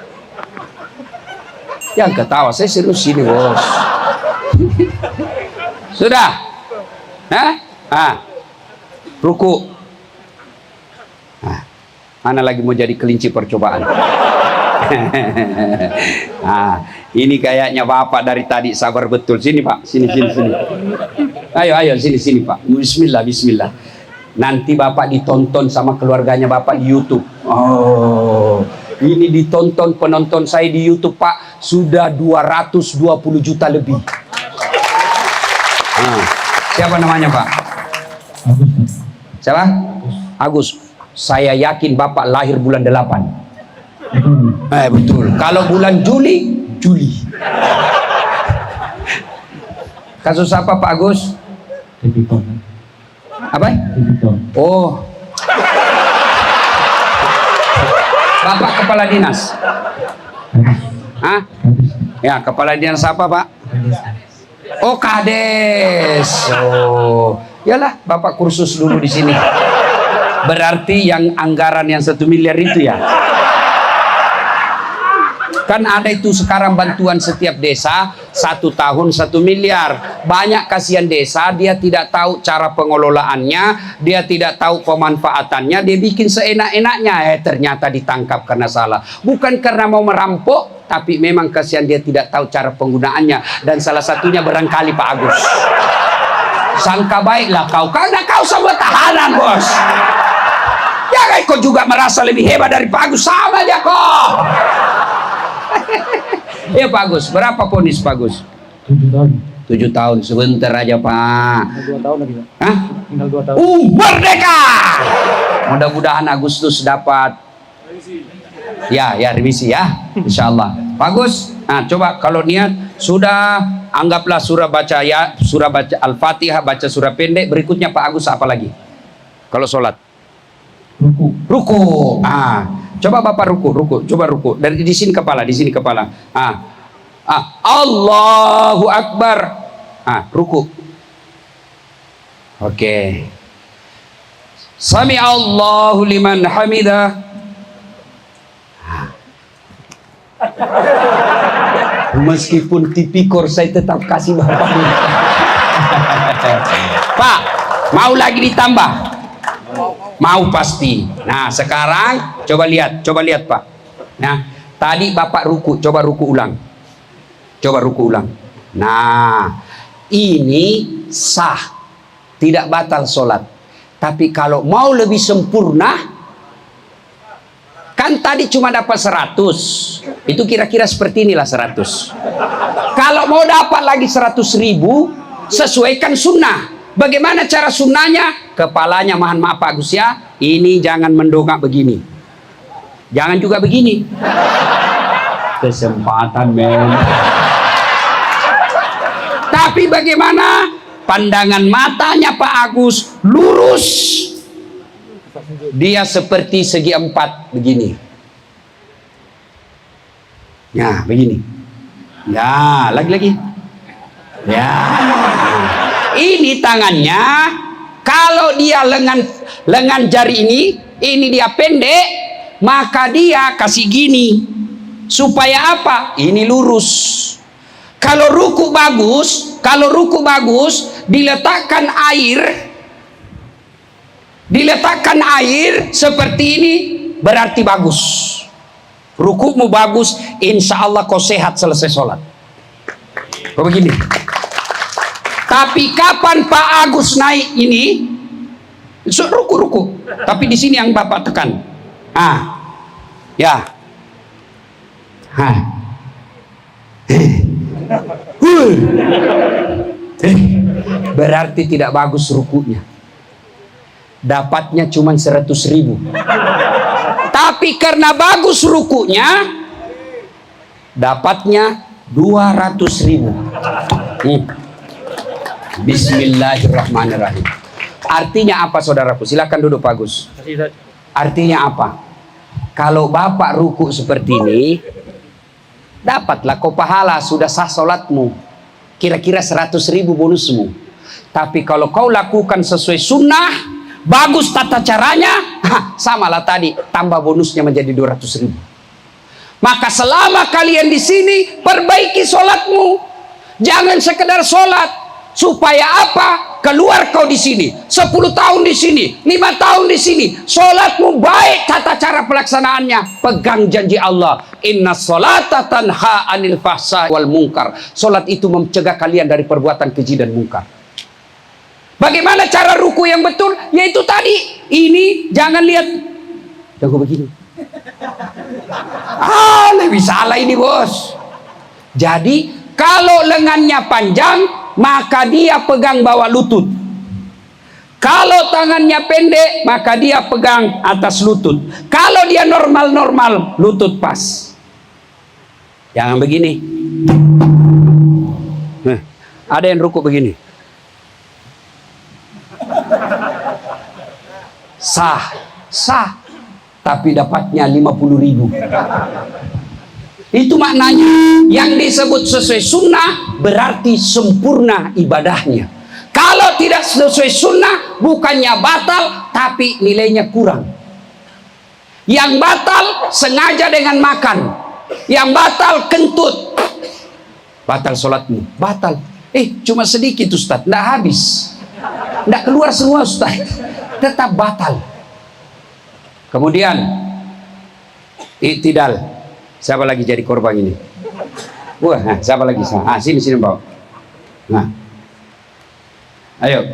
Yang ketawa, saya serius sini bos. Sudah? Ruku. Mana lagi mau jadi kelinci percobaan? Ini kayaknya bapak dari tadi sabar betul. Sini pak, sini. Ayo sini pak. Bismillah. Nanti bapak ditonton sama keluarganya bapak di YouTube. Oh, ini ditonton penonton saya di YouTube pak sudah 220 juta lebih. Siapa namanya pak? Siapa? Agus. Saya yakin bapak lahir bulan 8. Betul. Kalau bulan Juli. Kasus apa Pak Agus? Apa? Oh. Bapak kepala dinas. Ya, kepala dinas apa Pak? Oh, Kades. Oh, yalah, Bapak kursus dulu di sini. Berarti yang anggaran yang 1 miliar itu ya. Kan ada itu sekarang bantuan setiap desa 1 tahun 1 miliar. Banyak kasihan desa, dia tidak tahu cara pengelolaannya, dia tidak tahu pemanfaatannya, dia bikin seenak-enaknya. Ternyata ditangkap karena salah. Bukan karena mau merampok, tapi memang kasihan dia tidak tahu cara penggunaannya. Dan salah satunya barangkali Pak Agus. Sangka baiklah kau, karena kau sama tahanan bos. Jangan kau juga merasa lebih hebat dari Pak Agus, sama aja kok. Ya Pak Agus, berapa ponis Pak Agus? 7 tahun. 7 tahun, sebentar aja Pak. 2 tahun lagi Pak. Hah? Tinggal 2 tahun. Merdeka! Mudah-mudahan Agustus dapat. Ya revisi ya, insya Allah. Pak Agus, nah coba kalau niat sudah, anggaplah surah baca Al-Fatihah, baca surah pendek. Berikutnya Pak Agus apa lagi? Kalau sholat? Ruku. Coba Bapak ruku. Coba ruku. Dari di sini kepala. Allahu Akbar. Ruku. Oke. Sami Allahu liman hamidah. Meskipun tipikor saya tetap kasih Bapak. Pak, mau lagi ditambah? Mau pasti. Nah sekarang coba lihat Pak. Nah tadi Bapak ruku, coba ruku ulang. Nah ini sah, tidak batal sholat. Tapi kalau mau lebih sempurna, kan tadi cuma dapat 100, itu kira-kira seperti inilah 100. Kalau mau dapat lagi 100.000, sesuaikan sunnah. Bagaimana cara sunnahnya? Kepalanya, mohon maaf Pak Agus ya, ini jangan mendongak begini, jangan juga begini. Kesempatan men. Tapi bagaimana pandangan matanya Pak Agus? Lurus. Dia seperti segi 4 begini. Ya begini. Ya lagi. Ya. Ini tangannya, kalau dia lengan jari ini dia pendek, maka dia kasih gini. Supaya apa? Ini lurus. Kalau ruku bagus, diletakkan air seperti ini, berarti bagus. Rukumu bagus, insya Allah kau sehat selesai sholat. Kau begini. Tapi kapan Pak Agus naik ini? Ruku. Tapi di sini yang Bapak tekan. Ya. Berarti tidak bagus rukunya. Dapatnya cuma 100.000. Tapi karena bagus rukunya, dapatnya 200.000. Bismillahirrahmanirrahim. Artinya apa saudaraku? Silakan duduk Pak Agus. Artinya apa? Kalau Bapak ruku seperti ini, dapatlah kau pahala, sudah sah sholatmu. Kira-kira 100.000 bonusmu. Tapi kalau kau lakukan sesuai sunnah, bagus tata caranya, samalah tadi, tambah bonusnya menjadi 200.000. Maka selama kalian di sini, perbaiki sholatmu. Jangan sekedar sholat. Supaya apa? Keluar kau di sini 10 tahun di sini, 5 tahun di sini, sholatmu baik tata cara pelaksanaannya. Pegang janji Allah, inna sholata tanha anil fahsya wal munkar. Sholat itu mencegah kalian dari perbuatan keji dan mungkar. Bagaimana cara ruku yang betul? Yaitu tadi, ini jangan lihat jago begini. Lebih salah ini bos. Jadi kalau lengannya panjang, maka dia pegang bawah lutut. Kalau tangannya pendek, maka dia pegang atas lutut. Kalau dia normal-normal, lutut pas. Jangan begini. Ada yang ruku begini. Sah, tapi dapatnya 50.000. Itu maknanya. Yang disebut sesuai sunnah berarti sempurna ibadahnya. Kalau tidak sesuai sunnah, bukannya batal, tapi nilainya kurang. Yang batal sengaja dengan makan, yang batal kentut, batal sholatmu. Batal. Cuma sedikit Ustaz, tidak habis, tidak keluar semua Ustaz, tetap batal. Kemudian i'tidal. Siapa lagi jadi korban ini? Wah, siapa lagi? Sini bawa. Nah, ayo.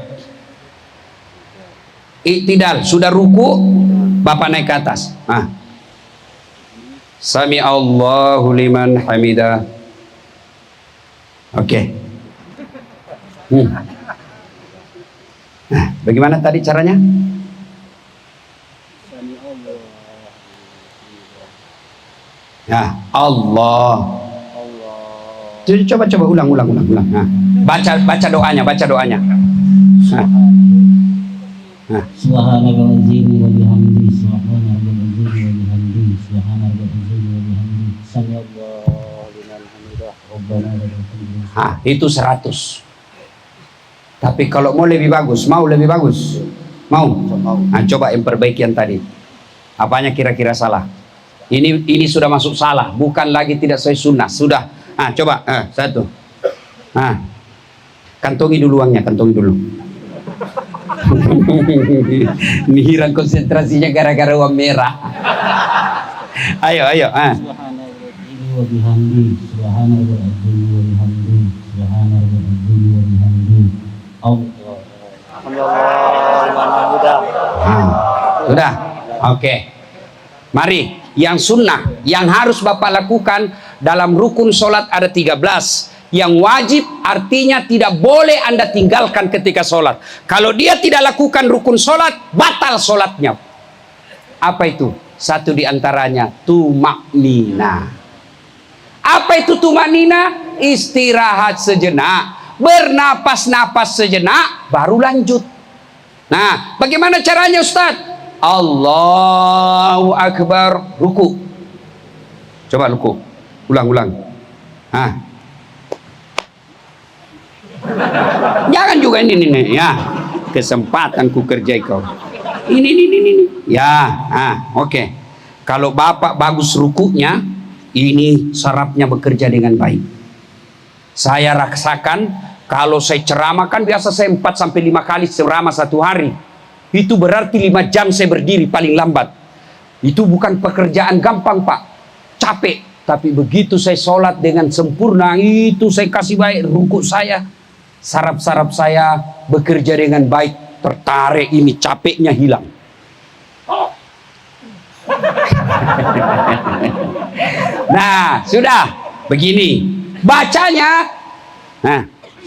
I'tidal, sudah ruku, Bapak naik ke atas. Sami Allahu liman hamidah. Oke. Nah, bagaimana tadi caranya? Ya, Allah. Coba ulang. Nah, baca doanya. Subhanallazim wa bihamdihi, subhanallazim wa bihamdihi, subhanallazim wa bihamdihi, sami'allahu liman hamidah, rabbana lakal hamd. Itu 100. Tapi kalau mau lebih bagus, mau? Coba yang perbaikian tadi. Apanya kira-kira salah? Ini sudah masuk salah, bukan lagi tidak sesuai sunnah. Sudah. Coba 1. Kantongi dulu uangnya, Ini hilang konsentrasinya gara-gara uang merah. Ayo. Subhanallazim wa bihamdihi, subhanallazim wa bihamdihi, subhanallazim wa bihamdihi. Sudah. Oke. Mari, yang sunnah, yang harus Bapak lakukan dalam rukun sholat ada 13. Yang wajib artinya tidak boleh Anda tinggalkan ketika sholat. Kalau dia tidak lakukan rukun sholat, batal sholatnya. Apa itu? Satu diantaranya tumaknina. Apa itu tumaknina? Istirahat sejenak, bernapas-napas sejenak, baru lanjut. Nah, bagaimana caranya Ustaz? Allahu Akbar, ruku. Coba ruku. Ulang. Jangan juga ini ya. Kesempatan ku kerjai kau. Ini. Ya, oke. Kalau Bapak bagus rukunya, ini sarafnya bekerja dengan baik. Saya rasakan kalau saya ceramah kan biasa saya 4-5 kali ceramah satu hari. Itu berarti 5 jam saya berdiri paling lambat. Itu bukan pekerjaan gampang Pak. Capek. Tapi begitu saya sholat dengan sempurna, itu saya kasih baik ruku saya. Saraf-saraf saya bekerja dengan baik. Tertarik ini, capeknya hilang. Nah, sudah. Begini. Bacanya.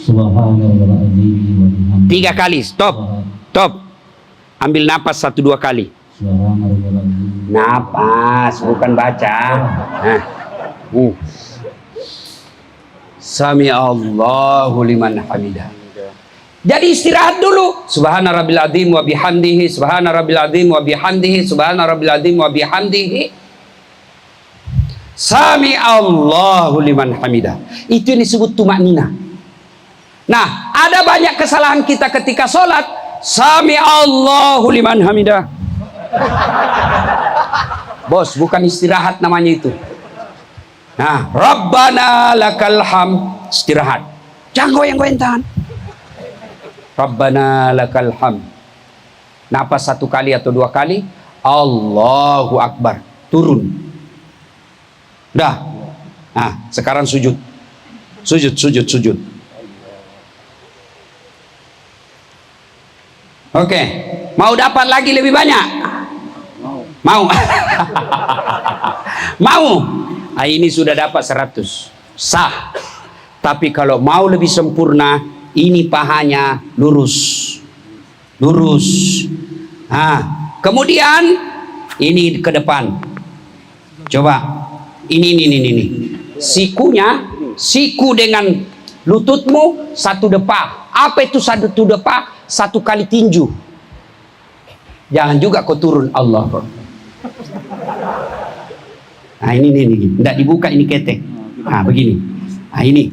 Subhanallazim wa bihamdihi. 3 kali. Stop. Ambil napas 1-2 kali. Napas, bukan baca. Sami Allahu liman hamidah. Jadi istirahat dulu. Subhana rabbil azim wa bihamdihi, subhana rabbil azim wa bihamdihi, subhana rabbil azim wa bihamdihi. Sami Allahu liman hamidah. Itu yang disebut tumaknina. Nah, ada banyak kesalahan kita ketika sholat. Sami Allahu liman hamidah. Bos, bukan istirahat namanya itu. Nah, Rabbana lakal hamd, istirahat. Jangan goyang-goyang tangan. Rabbana lakal hamd. Napas 1 kali atau 2 kali. Allahu Akbar. Turun. Dah. Nah, sekarang sujud. Sujud. Oke. Mau dapat lagi lebih banyak? Mau. Mau. Nah, ini sudah dapat 100. Sah. Tapi kalau mau lebih sempurna, ini pahanya lurus. Nah, kemudian ini ke depan. Coba. Ini. Siku dengan lututmu 1 depa. Apa itu 1 depa? 1 kali tinju. Jangan juga kau turun, Allah. Nah, ini. Tidak dibuka, ini ketek. Nah, begini. Nah, ini.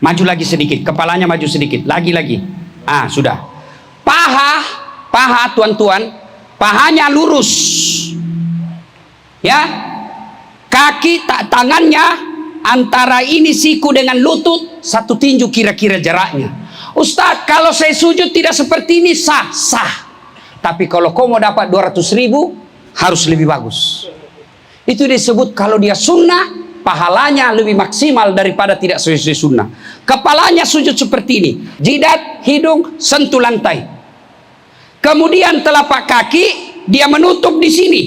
Maju lagi sedikit. Kepalanya maju sedikit. Lagi. Ah, sudah. Paha, tuan-tuan. Pahanya lurus. Ya. Kaki, tangannya antara ini siku dengan lutut 1 tinju kira-kira jaraknya. Ustadz, kalau saya sujud tidak seperti ini, sah. Tapi kalau kau mau dapat 200.000, harus lebih bagus. Itu disebut kalau dia sunnah, pahalanya lebih maksimal daripada tidak sesuai sunnah. Kepalanya sujud seperti ini. Jidat, hidung, sentuh lantai. Kemudian telapak kaki, dia menutup di sini.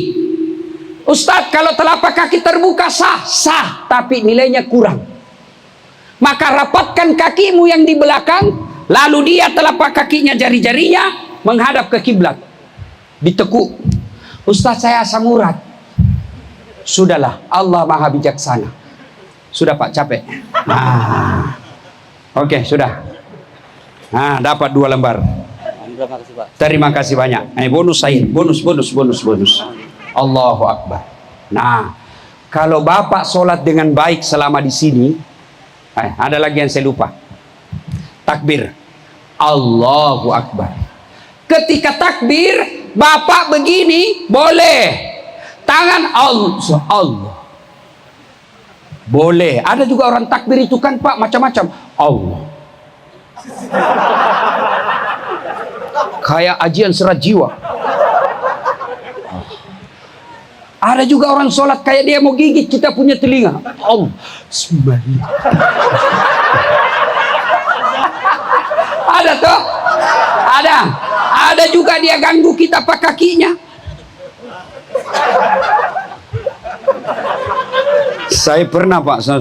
Ustadz, kalau telapak kaki terbuka sah, tapi nilainya kurang. Maka rapatkan kakimu yang di belakang, lalu dia telapak kakinya, jari-jarinya menghadap ke kiblat. Ditekuk. Ustadz, saya asam urat. Sudahlah, Allah Maha Bijaksana. Sudah Pak, capek. Nah. Oke, sudah. Nah, dapat 2 lembar. Terima kasih banyak. Bonus saya, bonus. Allahu Akbar. Nah, kalau Bapak sholat dengan baik selama di sini, ada lagi yang saya lupa. Takbir. Allahu Akbar. Ketika takbir, Bapak begini, boleh. Tangan Allah. Boleh. Ada juga orang takbir itu kan Pak, macam-macam. Allah. Kayak ajian serat jiwa. Ada juga orang sholat kayak dia mau gigit kita punya telinga. Allah. Bismillah. Ada toh? Ada juga dia ganggu kita pakai kakinya. Saya pernah Pak, saya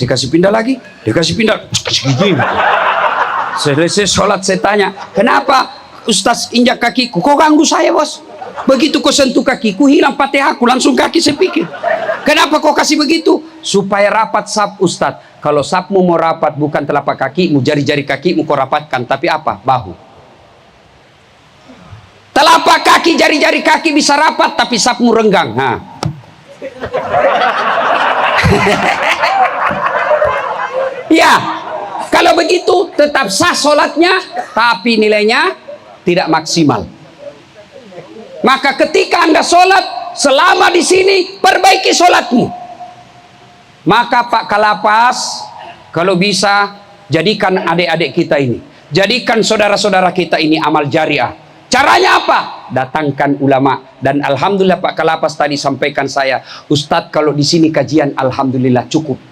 kasih pindah lagi. Dia kasih pindah. Selesai sholat saya tanya, kenapa Ustaz injak kakiku? Kok ganggu saya, Bos? Begitu kau sentuh kakiku, hilang Fatihahku, langsung kaki saya pikir. Kenapa kau kasih begitu? Supaya rapat saf, Ustaz. Kalau safmu mau rapat, bukan telapak kakimu, jari-jari kakimu kau rapatkan, tapi apa? Bahu. Telapak kaki, jari-jari kaki bisa rapat, tapi safmu renggang. Nah. Ya, kalau begitu tetap sah sholatnya, tapi nilainya tidak maksimal. Maka ketika Anda sholat, selama di sini, perbaiki sholatmu. Maka Pak Kalapas, kalau bisa, jadikan adik-adik kita ini, jadikan saudara-saudara kita ini amal jariah. Caranya apa? Datangkan ulama. Dan alhamdulillah Pak Kalapas tadi sampaikan saya, Ustadz kalau di sini kajian alhamdulillah cukup.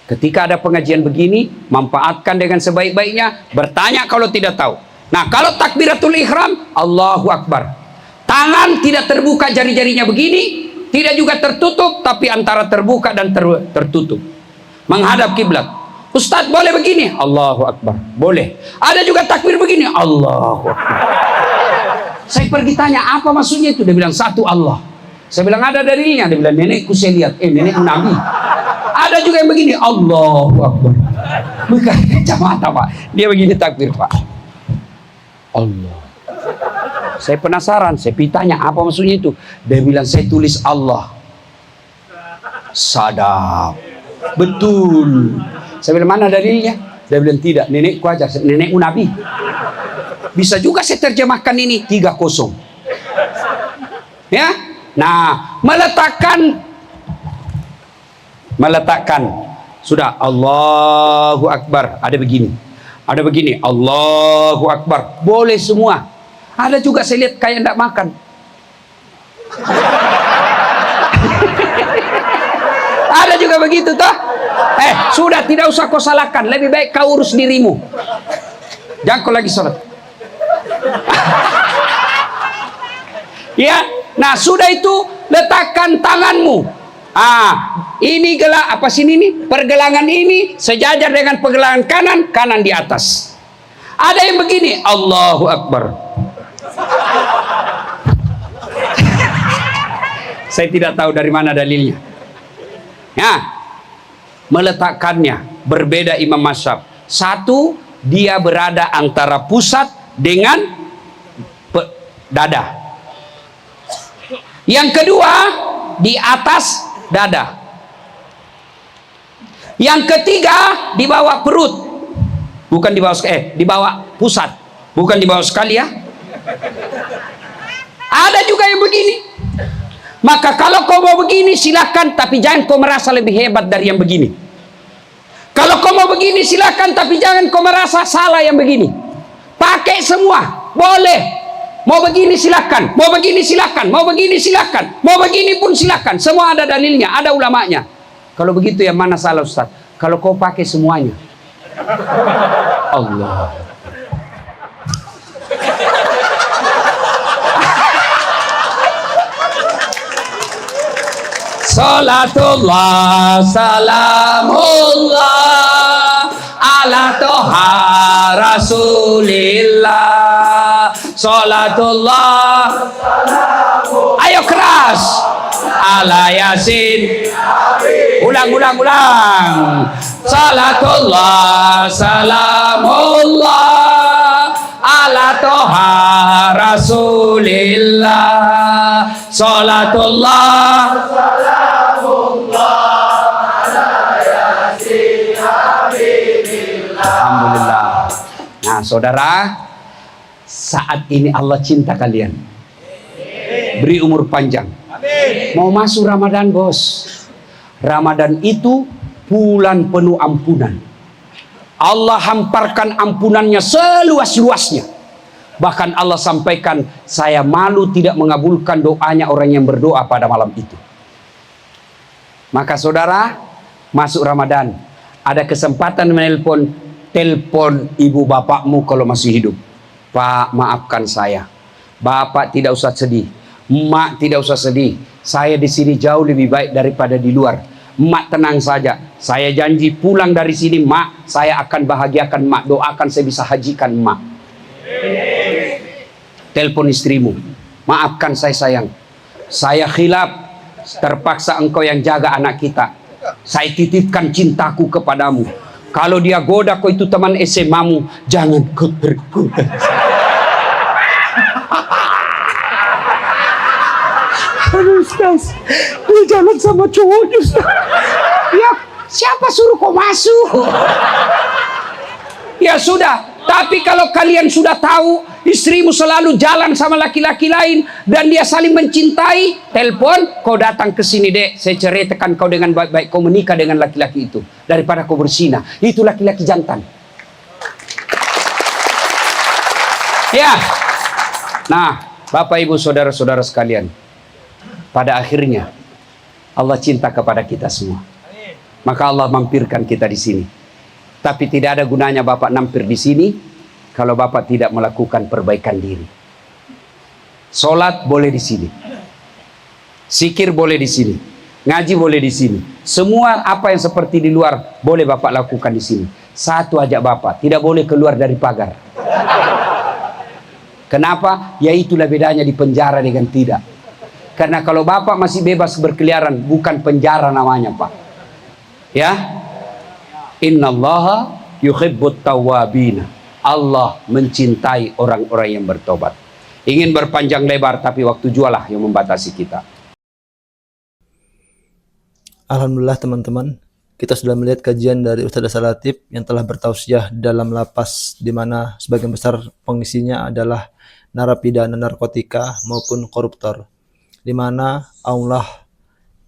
Ketika ada pengajian begini, manfaatkan dengan sebaik-baiknya, bertanya kalau tidak tahu. Nah, kalau takbiratul ihram, Allahu Akbar. Tangan tidak terbuka, jari-jarinya begini, tidak juga tertutup, tapi antara terbuka dan tertutup. Menghadap kiblat. Ustadz boleh begini? Allahu Akbar. Boleh. Ada juga takbir begini? Allahu Akbar. Saya pergi tanya, apa maksudnya itu? Dia bilang, satu Allah. Saya bilang, ada dalilnya. Dia bilang, nenekku saya lihat. Nenekku Nabi. Ada juga yang begini, Allahu Akbar. Bukan kacamata Pak. Dia begini takbir Pak. Allah. Saya penasaran, saya tanya apa maksudnya itu. Dia bilang, saya tulis Allah. Sadap. Betul. Saya bilang, mana dalilnya? Dia bilang tidak, nenekku aja, nenekmu Nabi. Bisa juga saya terjemahkan ini 3-0. Ya, nah meletakkan sudah Allahu Akbar, ada begini, Allahu Akbar, boleh semua. Ada juga saya lihat kayak tidak makan. Ada juga begitu toh. Sudah, tidak usah kau salahkan, lebih baik kau urus dirimu, jangan kau lagi sholat. Ya, nah sudah itu letakkan tanganmu. Ini apa sini nih? Pergelangan ini sejajar dengan pergelangan kanan di atas. Ada yang begini, Allahu Akbar. Saya tidak tahu dari mana dalilnya. Ya, meletakkannya berbeda imam mazhab. Satu, dia berada antara pusat dengan dada. Yang kedua, di atas dada. Yang ketiga, di bawah perut. Bukan di bawah di bawah pusat. Bukan di bawah sekali ya. Ada juga yang begini. Maka kalau kau mau begini silakan, tapi jangan kau merasa lebih hebat dari yang begini. Kalau kau mau begini silakan, tapi jangan kau merasa salah yang begini. Pakai semua, boleh. Mau begini silakan, mau begini silakan, mau begini silakan, mau begini pun silakan. Semua ada dalilnya, ada ulamanya. Kalau begitu yang mana salah Ustaz? Kalau kau pakai semuanya. Allah. Salatullah salamullah ala toha rasulillah. Salatullah salamullah. Ayo keras. Ala yasin. Ulang. Salatullah salamullah ala toha rasulillah. Salatullah salamullah ala yasin habibillah. Alhamdulillah. Nah saudara, saat ini Allah cinta kalian, beri umur panjang. Mau masuk Ramadan bos. Ramadan itu bulan penuh ampunan. Allah hamparkan ampunannya seluas-luasnya. Bahkan Allah sampaikan, saya malu tidak mengabulkan doanya orang yang berdoa pada malam itu. Maka saudara, masuk Ramadan, ada kesempatan telepon ibu bapakmu kalau masih hidup. Pak, maafkan saya. Bapak tidak usah sedih. Mak tidak usah sedih. Saya di sini jauh lebih baik daripada di luar. Mak tenang saja. Saya janji pulang dari sini, mak, saya akan bahagiakan mak. Doakan saya bisa hajikan mak. Telepon istrimu. Maafkan saya sayang. Saya khilaf. Terpaksa engkau yang jaga anak kita. Saya titipkan cintaku kepadamu. Kalau dia goda kau itu teman SMA-mu, jangan kau tergoda. Aduh Ustaz, dia jalan sama cowoknya Ustaz. Ya, siapa suruh kau masuk? Ya sudah, tapi kalau kalian sudah tahu istrimu selalu jalan sama laki-laki lain dan dia saling mencintai, telepon, kau datang ke sini dek, saya ceritakan kau dengan baik-baik, kau menikah dengan laki-laki itu daripada kau bersinah. Itu laki-laki jantan. Ya. Nah, Bapak Ibu saudara-saudara sekalian, pada akhirnya Allah cinta kepada kita semua. Maka Allah mampirkan kita di sini. Tapi tidak ada gunanya Bapak nampir di sini kalau Bapak tidak melakukan perbaikan diri. Salat boleh di sini. Zikir boleh di sini. Ngaji boleh di sini. Semua apa yang seperti di luar boleh Bapak lakukan di sini. Satu aja Bapak, tidak boleh keluar dari pagar. Kenapa? Ya itulah bedanya di penjara dengan tidak. Karena kalau Bapak masih bebas berkeliaran, bukan penjara namanya, Pak. Ya. Innallaha yuhibbut tawwabin. Allah mencintai orang-orang yang bertobat. Ingin berpanjang lebar, tapi waktu jualah yang membatasi kita. Alhamdulillah teman-teman, kita sudah melihat kajian dari Ustadz Asal Latif yang telah bertausiah dalam lapas, di mana sebagian besar pengisinya adalah narapidana narkotika maupun koruptor, di mana Allah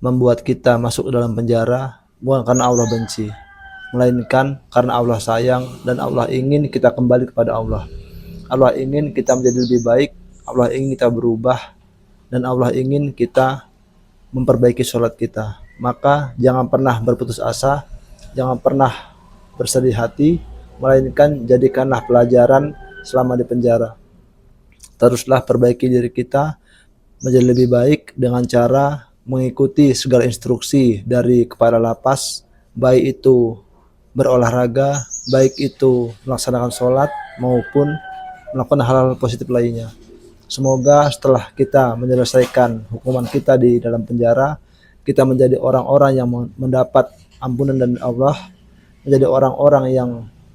membuat kita masuk ke dalam penjara bukan karena Allah benci, melainkan karena Allah sayang dan Allah ingin kita kembali kepada Allah. Allah ingin kita menjadi lebih baik, Allah ingin kita berubah, dan Allah ingin kita memperbaiki sholat kita. Maka jangan pernah berputus asa, jangan pernah bersedih hati, melainkan jadikanlah pelajaran selama di penjara. Teruslah perbaiki diri kita menjadi lebih baik dengan cara mengikuti segala instruksi dari kepala lapas, baik itu berolahraga, baik itu melaksanakan sholat maupun melakukan hal-hal positif lainnya. Semoga setelah kita menyelesaikan hukuman kita di dalam penjara, kita menjadi orang-orang yang mendapat ampunan dari Allah, menjadi orang-orang yang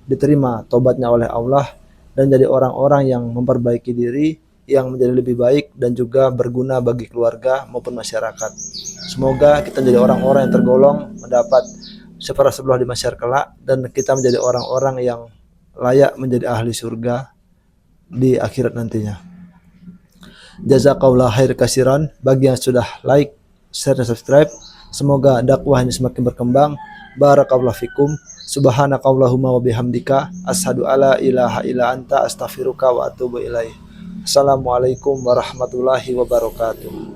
diterima tobatnya oleh Allah, dan jadi orang-orang yang memperbaiki diri, yang menjadi lebih baik dan juga berguna bagi keluarga maupun masyarakat. Semoga kita menjadi orang-orang yang tergolong mendapat syafaat Rasulullah di masyarakat kelak, dan kita menjadi orang-orang yang layak menjadi ahli surga di akhirat nantinya. Jazakallah khair kasiran bagi yang sudah like, share, dan subscribe. Semoga dakwah ini semakin berkembang. Barakallahu fikum. Subhanakallahumma wa bihamdika asyhadu alla ilaha illa anta astaghfiruka wa atubu ilaik. Assalamualaikum warahmatullahi wabarakatuh.